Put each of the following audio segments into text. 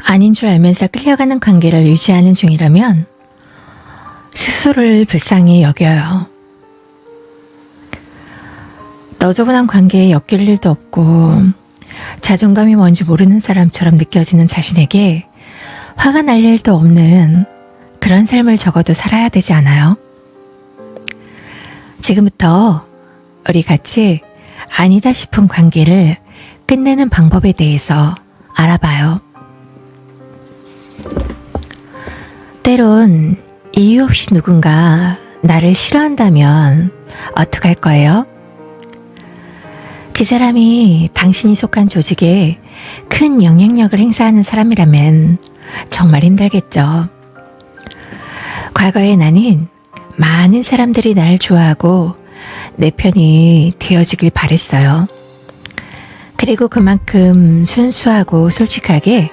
아닌 줄 알면서 끌려가는 관계를 유지하는 중이라면 스스로를 불쌍히 여겨요. 너저분한 관계에 엮일 일도 없고 자존감이 뭔지 모르는 사람처럼 느껴지는 자신에게 화가 날 일도 없는 그런 삶을 적어도 살아야 되지 않아요? 지금부터 우리 같이 아니다 싶은 관계를 끝내는 방법에 대해서 알아봐요. 때론 이유 없이 누군가 나를 싫어한다면 어떡할 거예요? 그 사람이 당신이 속한 조직에 큰 영향력을 행사하는 사람이라면 정말 힘들겠죠. 과거에 나는 많은 사람들이 나를 좋아하고 내 편이 되어주길 바랬어요. 그리고 그만큼 순수하고 솔직하게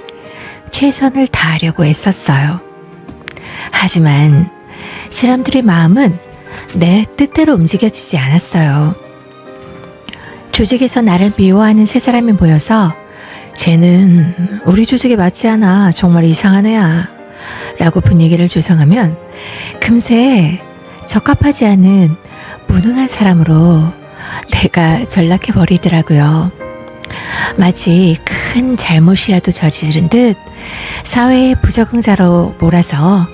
최선을 다하려고 애썼어요. 하지만 사람들의 마음은 내 뜻대로 움직여지지 않았어요. 조직에서 나를 미워하는 세 사람이 모여서 쟤는 우리 조직에 맞지 않아, 정말 이상한 애야 라고 분위기를 조성하면 금세 적합하지 않은 무능한 사람으로 내가 전락해버리더라고요. 마치 큰 잘못이라도 저지른 듯 사회의 부적응자로 몰아서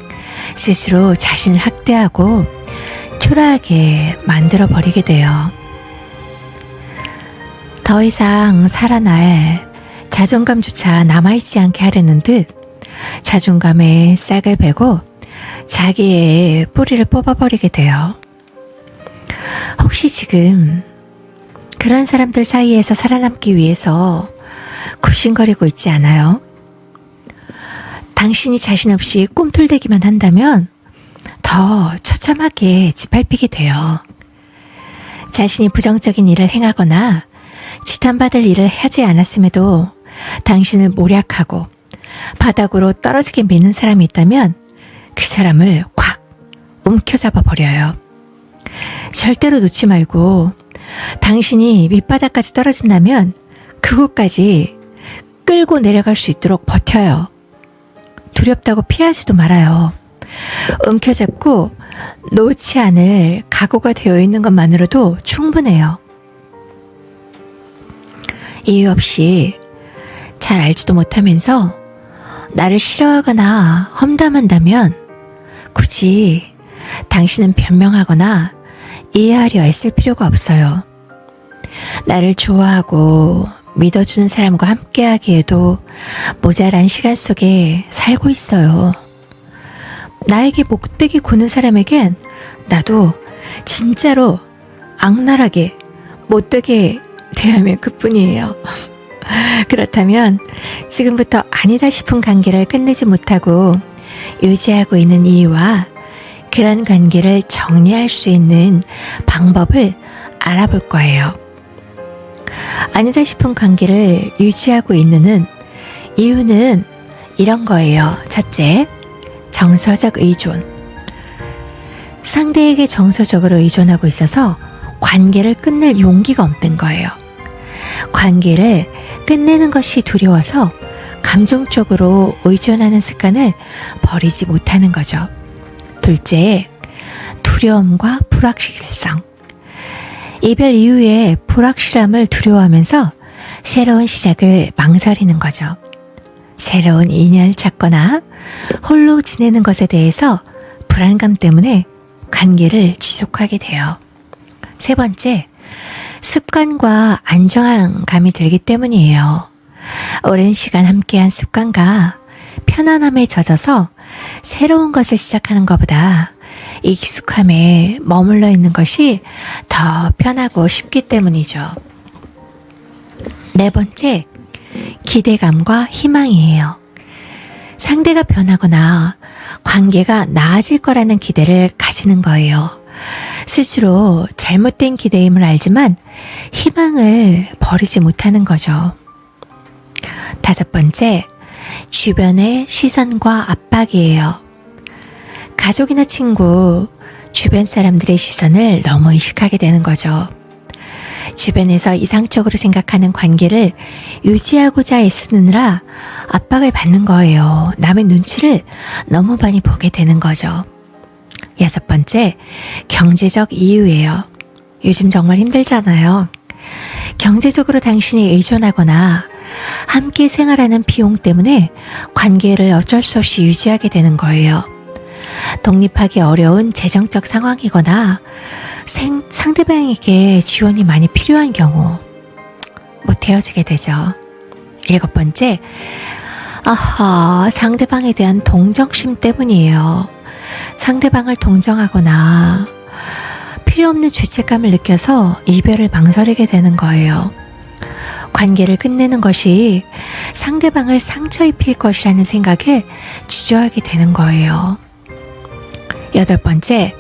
스스로 자신을 학대하고 초라하게 만들어버리게 돼요. 더 이상 살아날 자존감조차 남아있지 않게 하려는 듯 자존감에 싹을 베고 자기의 뿌리를 뽑아버리게 돼요. 혹시 지금 그런 사람들 사이에서 살아남기 위해서 굽신거리고 있지 않아요? 당신이 자신 없이 꿈틀대기만 한다면 더 처참하게 짓밟히게 돼요. 자신이 부정적인 일을 행하거나 지탄받을 일을 하지 않았음에도 당신을 모략하고 바닥으로 떨어지게 미는 사람이 있다면 그 사람을 콱 움켜잡아 버려요. 절대로 놓지 말고 당신이 밑바닥까지 떨어진다면 그곳까지 끌고 내려갈 수 있도록 버텨요. 두렵다고 피하지도 말아요. 움켜잡고 놓지 않을 각오가 되어 있는 것만으로도 충분해요. 이유 없이 잘 알지도 못하면서 나를 싫어하거나 험담한다면 굳이 당신은 변명하거나 이해하려 애쓸 필요가 없어요. 나를 좋아하고 믿어주는 사람과 함께하기에도 모자란 시간 속에 살고 있어요. 나에게 목대기 고는 사람에겐 나도 진짜로 악랄하게 못되게 대하면 그뿐이에요. 그렇다면 지금부터 아니다 싶은 관계를 끝내지 못하고 유지하고 있는 이유와 그런 관계를 정리할 수 있는 방법을 알아볼 거예요. 아니다 싶은 관계를 유지하고 있는 이유는 이런 거예요. 첫째, 정서적 의존. 상대에게 정서적으로 의존하고 있어서 관계를 끝낼 용기가 없는 거예요. 관계를 끝내는 것이 두려워서 감정적으로 의존하는 습관을 버리지 못하는 거죠. 둘째, 두려움과 불확실성. 이별 이후에 불확실함을 두려워하면서 새로운 시작을 망설이는 거죠. 새로운 인연을 찾거나 홀로 지내는 것에 대해서 불안감 때문에 관계를 지속하게 돼요. 세 번째, 습관과 안정감이 들기 때문이에요. 오랜 시간 함께한 습관과 편안함에 젖어서 새로운 것을 시작하는 것보다 익숙함에 머물러 있는 것이 더 편하고 쉽기 때문이죠. 네 번째, 기대감과 희망이에요. 상대가 변하거나 관계가 나아질 거라는 기대를 가지는 거예요. 스스로 잘못된 기대임을 알지만 희망을 버리지 못하는 거죠. 다섯 번째, 주변의 시선과 압박이에요. 가족이나 친구, 주변 사람들의 시선을 너무 의식하게 되는 거죠. 주변에서 이상적으로 생각하는 관계를 유지하고자 애쓰느라 압박을 받는 거예요. 남의 눈치를 너무 많이 보게 되는 거죠. 6번째, 경제적 이유예요. 요즘 정말 힘들잖아요. 경제적으로 당신이 의존하거나 함께 생활하는 비용 때문에 관계를 어쩔 수 없이 유지하게 되는 거예요. 독립하기 어려운 재정적 상황이거나 상대방에게 지원이 많이 필요한 경우 못 헤어지게 되죠. 7번째, 상대방에 대한 동정심 때문이에요. 상대방을 동정하거나 필요 없는 죄책감을 느껴서 이별을 망설이게 되는 거예요. 관계를 끝내는 것이 상대방을 상처 입힐 것이라는 생각에 주저하게 되는 거예요. 8번째,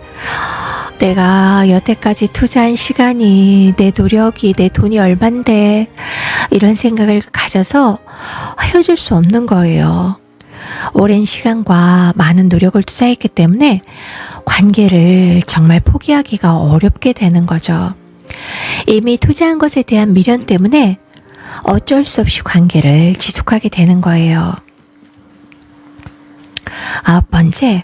내가 여태까지 투자한 시간이, 내 노력이, 내 돈이 얼만데 이런 생각을 가져서 헤어질 수 없는 거예요. 오랜 시간과 많은 노력을 투자했기 때문에 관계를 정말 포기하기가 어렵게 되는 거죠. 이미 투자한 것에 대한 미련 때문에 어쩔 수 없이 관계를 지속하게 되는 거예요. 9번째,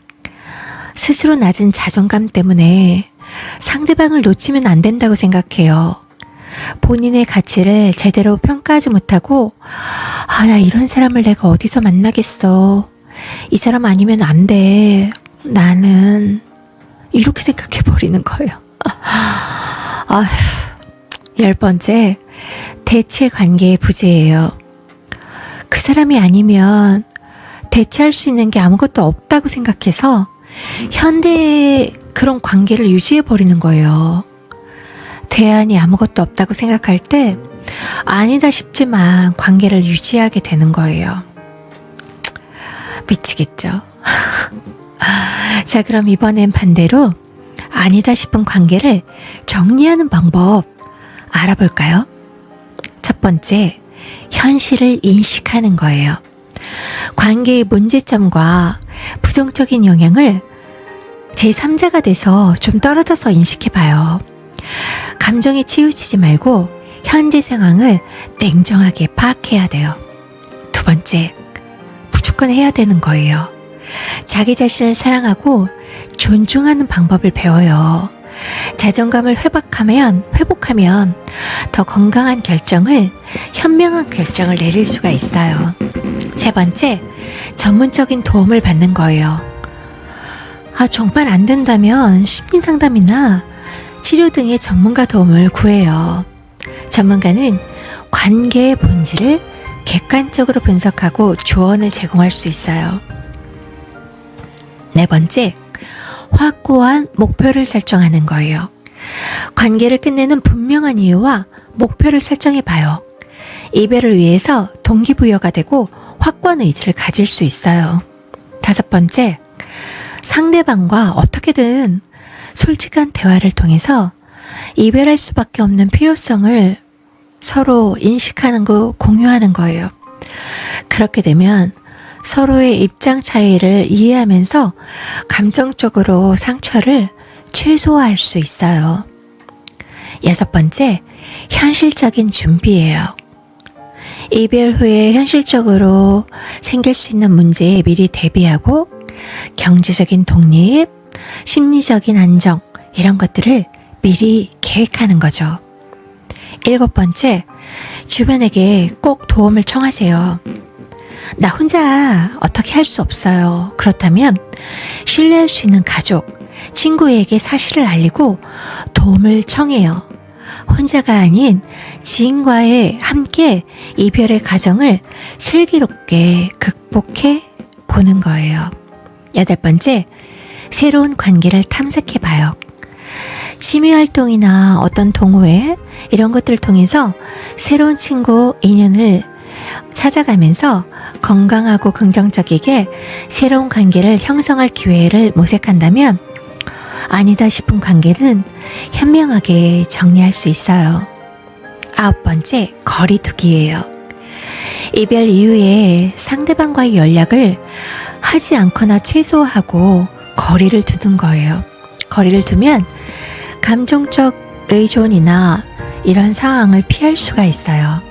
스스로 낮은 자존감 때문에 상대방을 놓치면 안 된다고 생각해요. 본인의 가치를 제대로 평가하지 못하고 나 이런 사람을 내가 어디서 만나겠어. 이 사람 아니면 안 돼. 나는 이렇게 생각해 버리는 거예요. 10번째, 대체 관계의 부재예요. 그 사람이 아니면 대체할 수 있는 게 아무것도 없다고 생각해서 현대의 그런 관계를 유지해 버리는 거예요. 대안이 아무것도 없다고 생각할 때 아니다 싶지만 관계를 유지하게 되는 거예요. 미치겠죠? 자, 그럼 이번엔 반대로 아니다 싶은 관계를 정리하는 방법 알아볼까요? 첫 번째, 현실을 인식하는 거예요. 관계의 문제점과 부정적인 영향을 제3자가 돼서 좀 떨어져서 인식해봐요. 감정에 치우치지 말고 현재 상황을 냉정하게 파악해야 돼요. 두 번째, 무조건 해야 되는 거예요. 자기 자신을 사랑하고 존중하는 방법을 배워요. 자존감을 회복하면 더 건강한 결정을, 현명한 결정을 내릴 수가 있어요. 세 번째, 전문적인 도움을 받는 거예요. 정말 안 된다면 심리상담이나 치료 등의 전문가 도움을 구해요. 전문가는 관계의 본질을 객관적으로 분석하고 조언을 제공할 수 있어요. 네 번째, 확고한 목표를 설정하는 거예요. 관계를 끝내는 분명한 이유와 목표를 설정해 봐요. 이별을 위해서 동기부여가 되고 확고한 의지를 가질 수 있어요. 다섯 번째, 상대방과 어떻게든 솔직한 대화를 통해서 이별할 수밖에 없는 필요성을 서로 인식하는 거, 공유하는 거예요. 그렇게 되면 서로의 입장 차이를 이해하면서 감정적으로 상처를 최소화할 수 있어요. 여섯 번째, 현실적인 준비예요. 이별 후에 현실적으로 생길 수 있는 문제에 미리 대비하고 경제적인 독립, 심리적인 안정, 이런 것들을 미리 계획하는 거죠. 일곱 번째, 주변에게 꼭 도움을 청하세요. 나 혼자 어떻게 할 수 없어요. 그렇다면 신뢰할 수 있는 가족, 친구에게 사실을 알리고 도움을 청해요. 혼자가 아닌 지인과의 함께 이별의 과정을 슬기롭게 극복해 보는 거예요. 여덟 번째, 새로운 관계를 탐색해봐요. 취미활동이나 어떤 동호회 이런 것들을 통해서 새로운 친구, 인연을 찾아가면서 건강하고 긍정적이게 새로운 관계를 형성할 기회를 모색한다면 아니다 싶은 관계는 현명하게 정리할 수 있어요. 아홉 번째, 거리두기예요. 이별 이후에 상대방과의 연락을 하지 않거나 최소화하고 거리를 두는 거예요. 거리를 두면 감정적 의존이나 이런 상황을 피할 수가 있어요.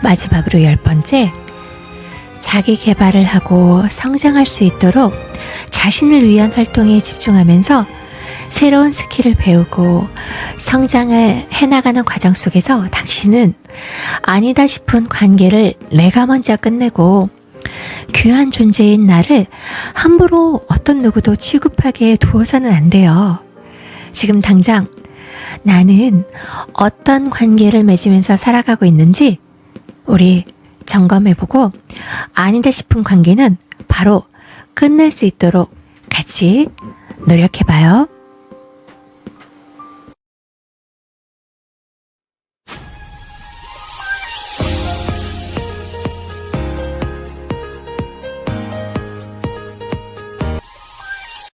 마지막으로 10번째, 자기 개발을 하고 성장할 수 있도록 자신을 위한 활동에 집중하면서 새로운 스킬을 배우고 성장을 해나가는 과정 속에서 당신은 아니다 싶은 관계를 내가 먼저 끝내고 귀한 존재인 나를 함부로 어떤 누구도 취급하게 두어서는 안 돼요. 지금 당장 나는 어떤 관계를 맺으면서 살아가고 있는지 우리 점검해보고 아니다 싶은 관계는 바로 끝낼 수 있도록 같이 노력해봐요.